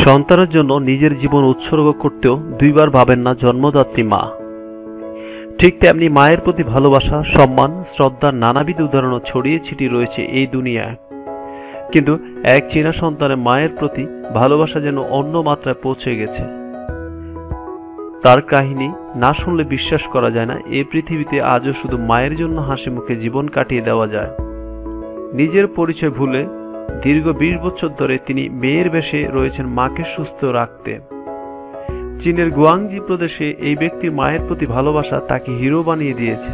সন্তানের জন্য নিজের জীবন উৎসর্গ করতেও দুইবার ভাবেন না জন্মদাত্রী মা। ঠিক তেমনি মায়ের প্রতি ভালোবাসা, সম্মান, শ্রদ্ধার নানাবিধ উদাহরণ ছড়িয়ে ছিটিয়ে রয়েছে এই দুনিয়ায়। কিন্তু এক চীনা সন্তানের মায়ের প্রতি ভালোবাসা যেন অন্য মাত্রায় পৌঁছে গেছে। তার কাহিনী না শুনলে বিশ্বাস করা যায় না এই পৃথিবীতে আজও শুধু মায়ের জন্য হাসি মুখে জীবন কাটিয়ে দেওয়া যায়। নিজের পরিচয় ভুলে দীর্ঘ 20 বছর ধরে তিনি মেয়ের বেশে রয়েছেন মাকে সুস্থ রাখতে। চীনের গুয়াংজি প্রদেশে এই ব্যক্তির মায়ের প্রতি ভালোবাসা তাকে হিরো বানিয়ে দিয়েছে।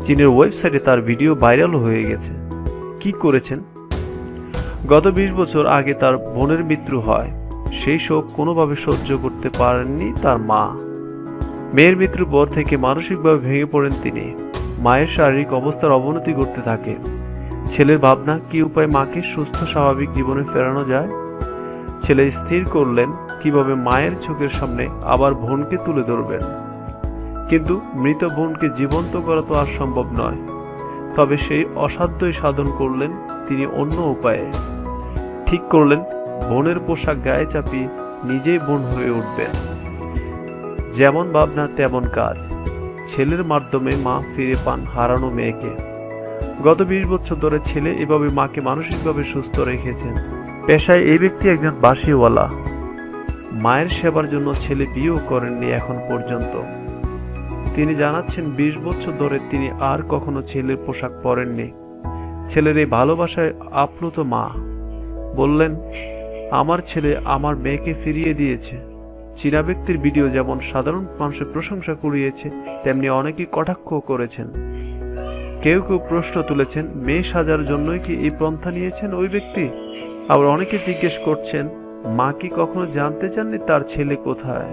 চীনের ওয়েবসাইটে তার ভিডিও ভাইরাল হয়ে গেছে। কি করেছেন? গত 20 বছর আগে তার বোনের মৃত্যু হয়। সেই শোক কোনোভাবে সহ্য করতে পারেননি তার মা। মেয়ের মৃত্যুর পর থেকে মানসিকভাবে ভেঙে পড়েন তিনি। মায়ের শারীরিক অবস্থার অবনতি ঘটতে থাকে। ছেলের ভাবনা, কি উপায়ে মাকে সুস্থ স্বাভাবিক জীবনে ফেরানো যায়। ছেলে স্থির করলেন কিভাবে মায়ের চোখের সামনে আবার বোনকে তুলে ধরবেন। কিন্তু মৃত বোনকে জীবন্ত করা তো আর সম্ভব নয়। তবে সেই অসাধ্যই সাধন করলেন তিনি অন্য উপায়ে। ঠিক করলেন বোনের পোশাক গায়ে চাপিয়ে নিজেই বোন হয়ে উঠবেন। যেমন ভাবনা তেমন কাজ। ছেলের মাধ্যমে মা ফিরে পান হারানো মেয়েকে। গত 20 বছর ধরে ছেলে এভাবে মাকে মানসিকভাবে সুস্থ রেখেছেন। পেশায় এই ব্যক্তি একজন বাঁশিওয়ালা। মায়ের সেবার জন্য ছেলে বিয়েও করেননি এখন পর্যন্ত। তিনি জানাচ্ছেন 20 বছর ধরে তিনি আর কখনো ছেলের পোশাক পরেননি। ছেলের এই ভালোবাসায় আপ্লুত মা বললেন, আমার ছেলে আমার মেয়েকে ফিরিয়ে দিয়েছে। চীনা ব্যক্তির ভিডিও যেমন সাধারণ মানুষের প্রশংসা কুড়িয়েছে, তেমনি অনেকেই কটাক্ষ করেছেন। কেউ কেউ প্রশ্ন তুলেছেন, মেয়ে সাজার জন্যই কি এই পন্থা নিয়েছেন ওই ব্যক্তি? আবার অনেকে জিজ্ঞেস করছেন, মা কি কখনো জানতে চাননি তার ছেলে কোথায়?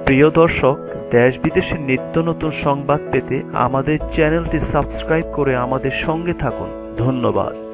প্রিয় দর্শক, দেশ বিদেশের নিত্য নতুন সংবাদ পেতে আমাদের চ্যানেলটি সাবস্ক্রাইব করে আমাদের সঙ্গে থাকুন। ধন্যবাদ।